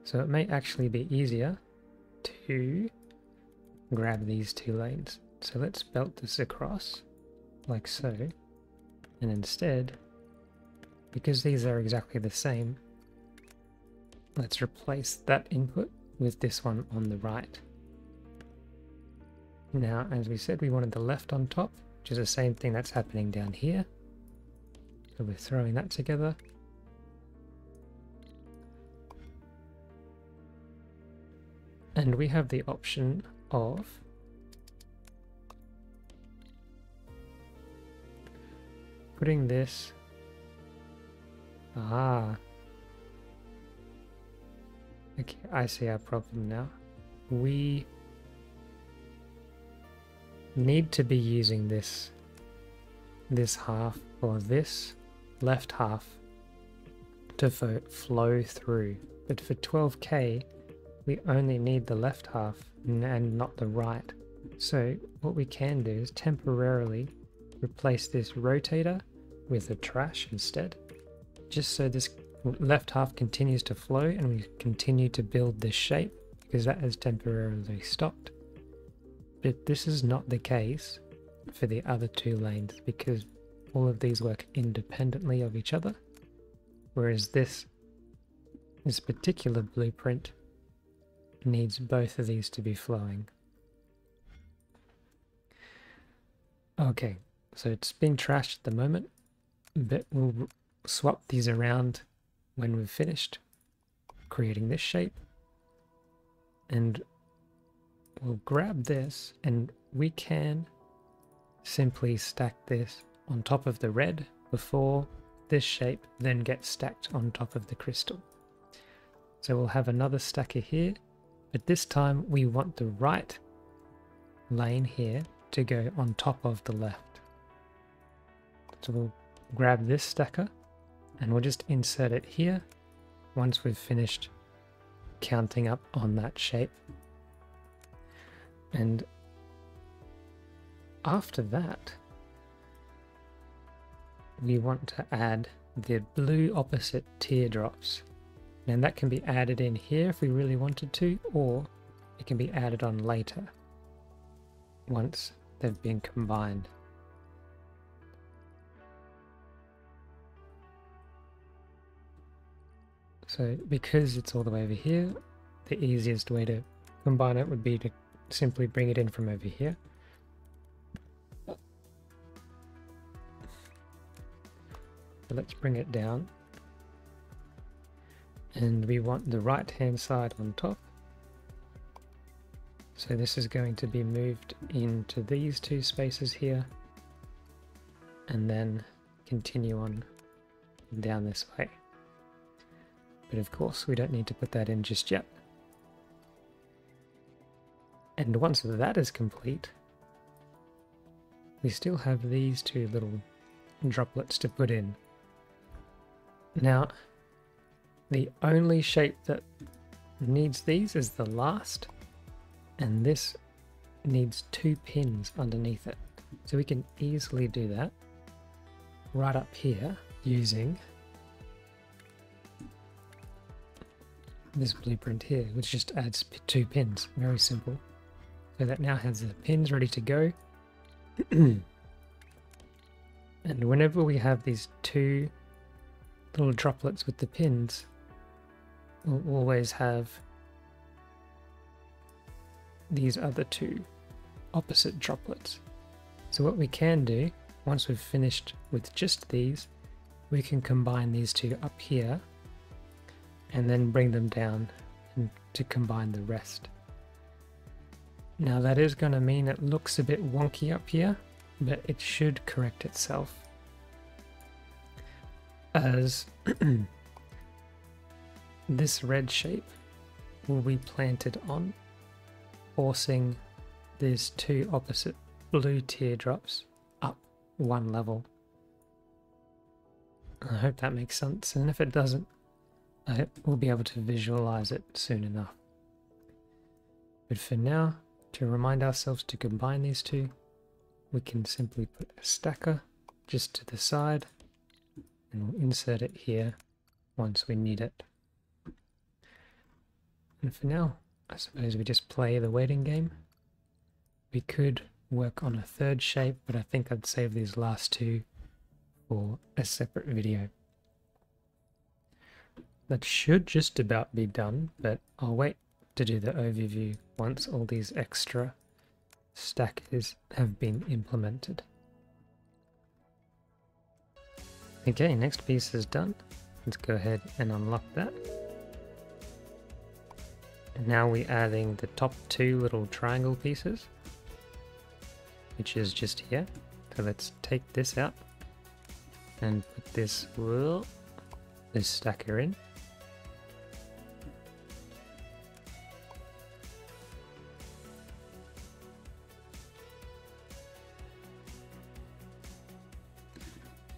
Speaker 1: So it may actually be easier to grab these two lanes. So let's belt this across like so, and instead, because these are exactly the same, let's replace that input with this one on the right. Now, as we said, we wanted the left on top, which is the same thing that's happening down here. So we're throwing that together. And we have the option of putting this, okay, I see our problem now. We need to be using this half or this left half to flow through, but for 12K we only need the left half and not the right. So what we can do is temporarily replace this rotator with a trash instead, just so this left half continues to flow and we continue to build this shape, because that has temporarily stopped. But this is not the case for the other two lanes, because all of these work independently of each other, whereas this particular blueprint needs both of these to be flowing. Okay, so it's been trashed at the moment, but we'll swap these around when we've finished creating this shape, and we'll grab this and we can simply stack this on top of the red before this shape then gets stacked on top of the crystal. So we'll have another stacker here, but this time we want the right lane here to go on top of the left. So we'll grab this stacker and we'll just insert it here once we've finished counting up on that shape. And after that, we want to add the blue opposite teardrops. And that can be added in here if we really wanted to, or it can be added on later once they've been combined. So because it's all the way over here, the easiest way to combine it would be to simply bring it in from over here. So let's bring it down. And we want the right hand side on top. So this is going to be moved into these two spaces here, and then continue on down this way. But of course we don't need to put that in just yet. And once that is complete, we still have these two little droplets to put in. Now, the only shape that needs these is the last, and this needs 2 pins underneath it. So we can easily do that right up here using this blueprint here, which just adds 2 pins. Very simple. So that now has the pins ready to go. And whenever we have these 2 little droplets with the pins, we'll always have these other 2 opposite droplets. So what we can do, once we've finished with just these, we can combine these 2 up here and then bring them down to combine the rest. Now that is going to mean it looks a bit wonky up here, but it should correct itself, as this red shape will be planted on, forcing these 2 opposite blue teardrops up 1 level. I hope that makes sense, and if it doesn't, I will be able to visualize it soon enough. But for now, to remind ourselves to combine these 2, we can simply put a stacker just to the side, and we'll insert it here once we need it. And for now, I suppose we just play the waiting game. We could work on a 3rd shape, but I think I'd save these last 2 for a separate video. That should just about be done, but I'll wait to do the overview once all these extra stackers have been implemented. Okay, next piece is done. Let's go ahead and unlock that. And now we're adding the top 2 little triangle pieces, which is just here. So let's take this out and put this stacker in.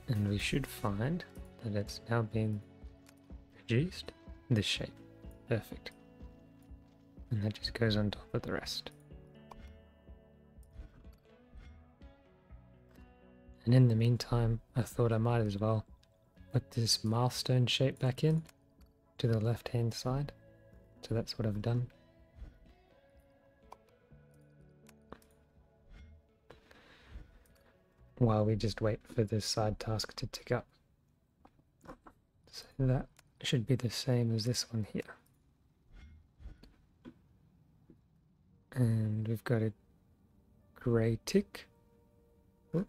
Speaker 1: And we should find that it's now been reduced this shape. Perfect. And that just goes on top of the rest. And in the meantime, I thought I might as well put this milestone shape back in to the left hand side. So that's what I've done. While we just wait for this side task to tick up. So that should be the same as this one here. And we've got a grey tick. Oh.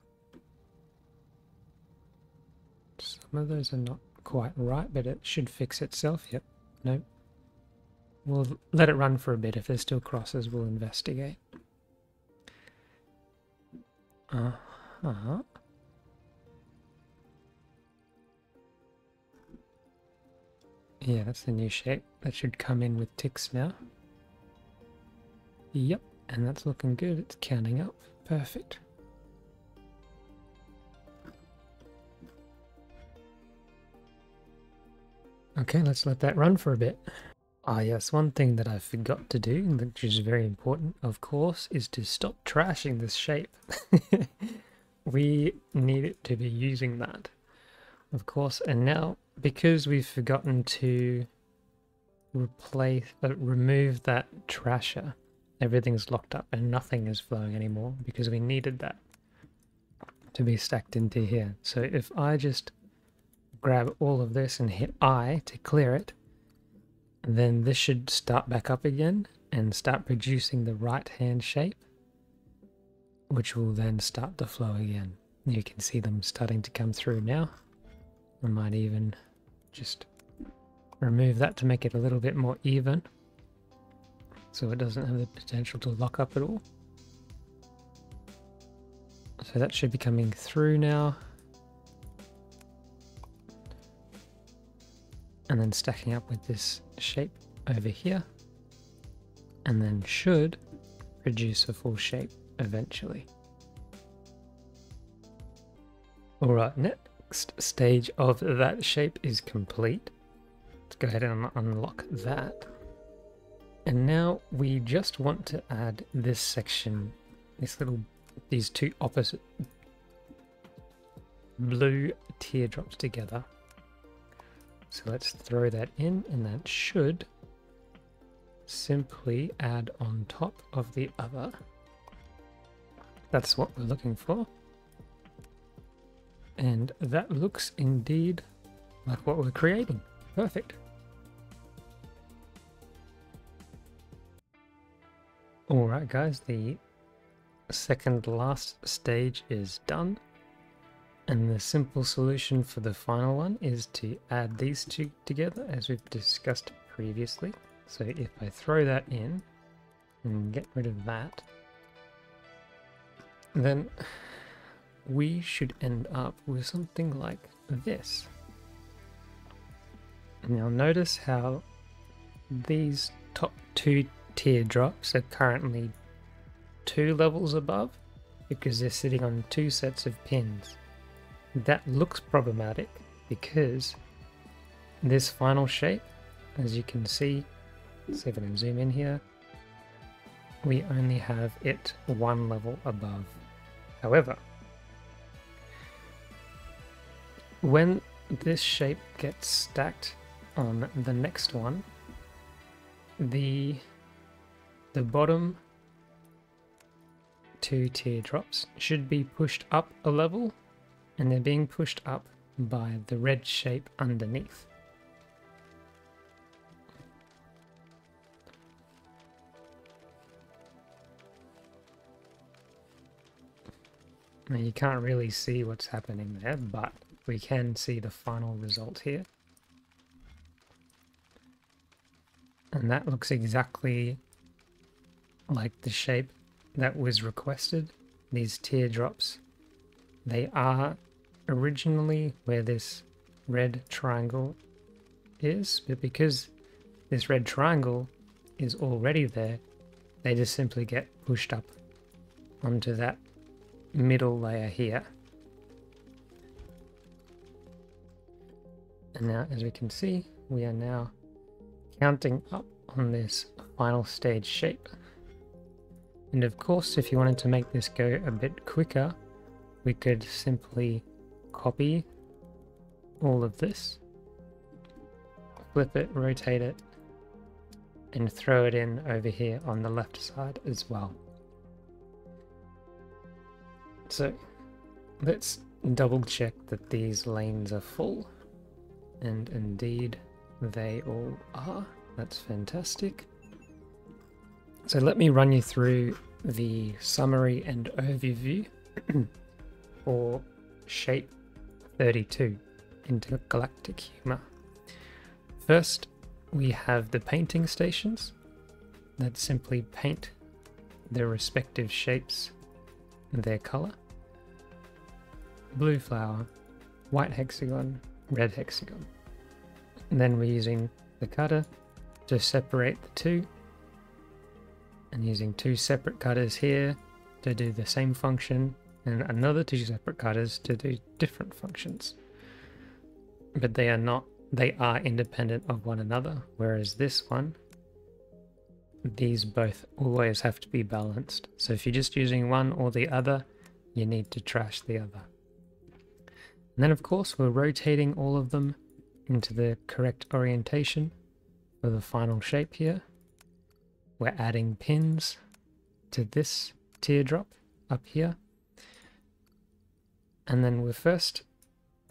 Speaker 1: Some of those are not quite right, but it should fix itself. Yep. Nope. We'll let it run for a bit. If there's still crosses, we'll investigate. Yeah, that's the new shape. That should come in with ticks now. Yep, and that's looking good. It's counting up. Perfect. Okay, let's let that run for a bit. Ah yes, one thing that I forgot to do, which is very important, of course, is to stop trashing this shape. We need it to be using that, of course. And now, because we've forgotten to remove that trasher, everything's locked up and nothing is flowing anymore because we needed that to be stacked into here. So if I just grab all of this and hit I to clear it, then this should start back up again and start producing the right hand shape, which will then start to flow again. You can see them starting to come through now. I might even just remove that to make it a little bit more even. so it doesn't have the potential to lock up at all. So that should be coming through now. And then stacking up with this shape over here. And then should produce a full shape eventually. Alright, next stage of that shape is complete. Let's go ahead and unlock that. And now we just want to add this section, these two opposite blue teardrops together. So let's throw that in, and that should simply add on top of the other. That's what we're looking for. And that looks indeed like what we're creating. Perfect. Alright guys, the second last stage is done. And the simple solution for the final one is to add these two together as we've discussed previously. So if I throw that in and get rid of that, then we should end up with something like this. Now notice how these top two teardrops are currently 2 levels above because they're sitting on 2 sets of pins. That looks problematic because this final shape, as you can see, let's see if I can zoom in here, we only have it 1 level above. However, when this shape gets stacked on the next one, the bottom 2 teardrops should be pushed up a level, and they're being pushed up by the red shape underneath. Now you can't really see what's happening there, but we can see the final result here. And that looks exactly like the shape that was requested. These teardrops, they are originally where this red triangle is, but because this red triangle is already there, they just simply get pushed up onto that middle layer here. And now, as we can see, we are now counting up on this final stage shape. And of course, if you wanted to make this go a bit quicker, we could simply copy all of this, flip it, rotate it, and throw it in over here on the left side as well. So let's double check that these lanes are full, and indeed they all are. That's fantastic. So let me run you through the summary and overview for shape 32, Intergalactic Humor. First, we have the painting stations that simply paint their respective shapes and their color. Blue flower, white hexagon, red hexagon. And then we're using the cutter to separate the two, and using 2 separate cutters here to do the same function, and another 2 separate cutters to do different functions. But they are independent of one another, whereas this one, these both always have to be balanced. So if you're just using one or the other, you need to trash the other. And then of course we're rotating all of them into the correct orientation for the final shape here. We're adding pins to this teardrop up here. And then we're first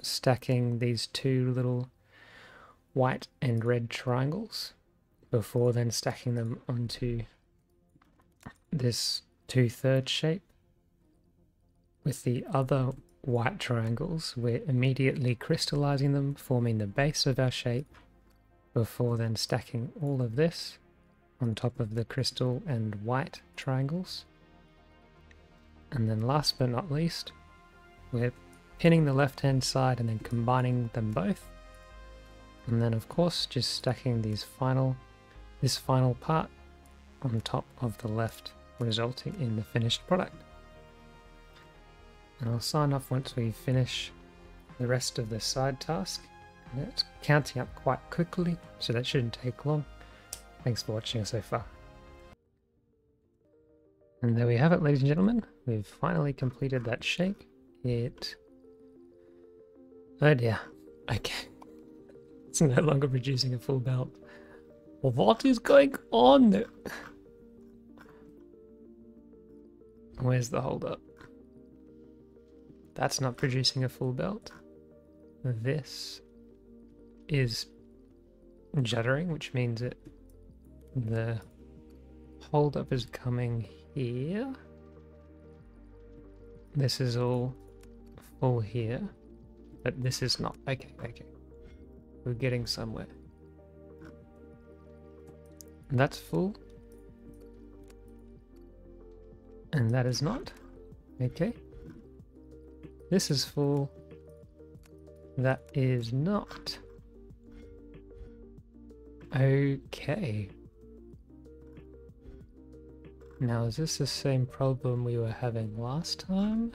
Speaker 1: stacking these 2 little white and red triangles before then stacking them onto this 2/3 shape. With the other white triangles, we're immediately crystallizing them, forming the base of our shape, before then stacking all of this on top of the crystal and white triangles. And then last but not least, we're pinning the left-hand side and then combining them both. And then of course, just stacking this final part on top of the left, resulting in the finished product. And I'll sign off once we finish the rest of the side task. And it's counting up quite quickly, so that shouldn't take long. Thanks for watching so far. And there we have it, ladies and gentlemen. We've finally completed that shape. Oh dear. Okay. It's no longer producing a full belt. Well, what is going on? Where's the holdup? That's not producing a full belt. This is juddering, which means the holdup is coming here. This is all full here, but this is not. Okay. We're getting somewhere. And that's full. And that is not. Okay. This is full. That is not. Okay. Now, is this the same problem we were having last time?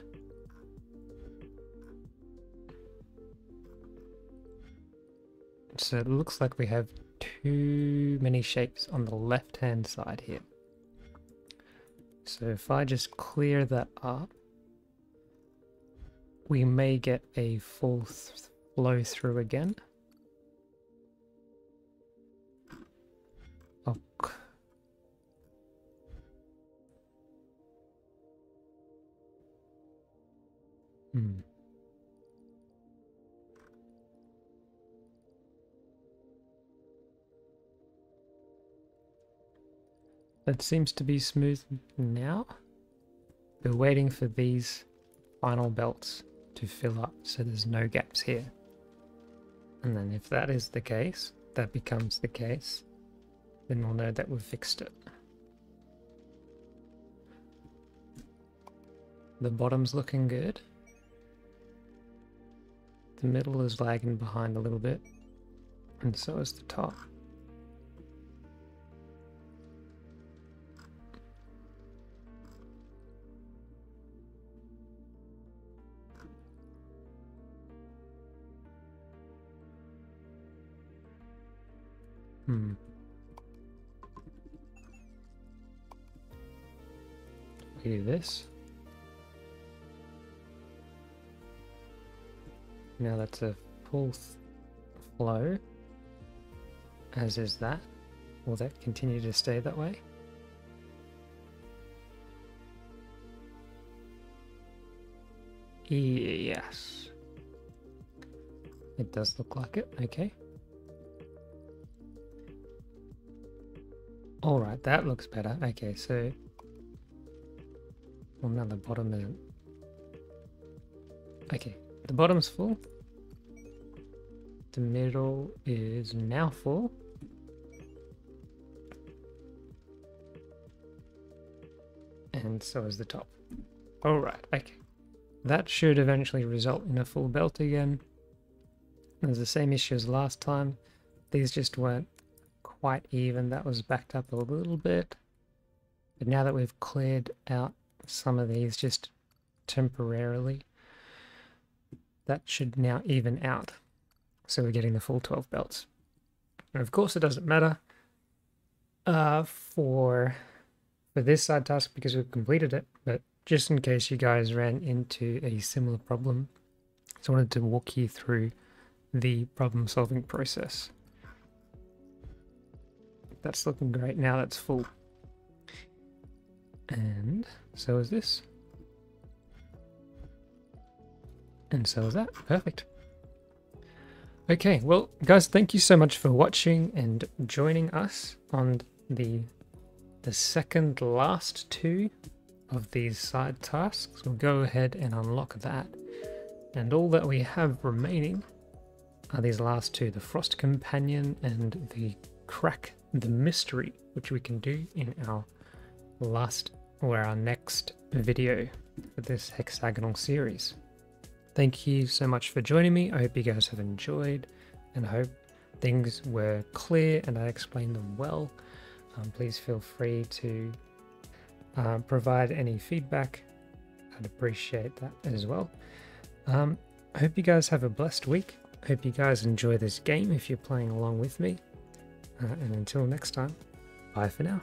Speaker 1: So it looks like we have too many shapes on the left-hand side here. So if I just clear that up, we may get a full flow through again. Okay. That seems to be smooth now. We're waiting for these final belts to fill up so there's no gaps here. And then if that is the case, that becomes the case, then we'll know that we've fixed it. The bottom's looking good. The middle is lagging behind a little bit, and so is the top. We do this. Now that's a full flow, as is that. Will that continue to stay that way? Yes. It does look like it, okay. Alright, that looks better. Okay, so... Well, now the bottom isn't. Okay, the bottom's full. The middle is now full. And so is the top. Alright, okay. That should eventually result in a full belt again. There's the same issue as last time. These just weren't quite even. That was backed up a little bit. But now that we've cleared out some of these just temporarily, that should now even out. So we're getting the full 12 belts. And of course it doesn't matter for this side task because we've completed it, but just in case you guys ran into a similar problem, so I wanted to walk you through the problem solving process. That's looking great now, that's full. And so is this. And so is that. Perfect. Okay, well, guys, thank you so much for watching and joining us on the second last two of these side tasks. We'll go ahead and unlock that. And all that we have remaining are these last two, the Frost Companion and the crack the mystery, which we can do in our our next video for this hexagonal series. Thank you so much for joining me. I hope you guys have enjoyed, and I hope things were clear and I explained them well. Please feel free to provide any feedback. I'd appreciate that as well. I hope you guys have a blessed week. I hope you guys enjoy this game if you're playing along with me. And until next time, bye for now.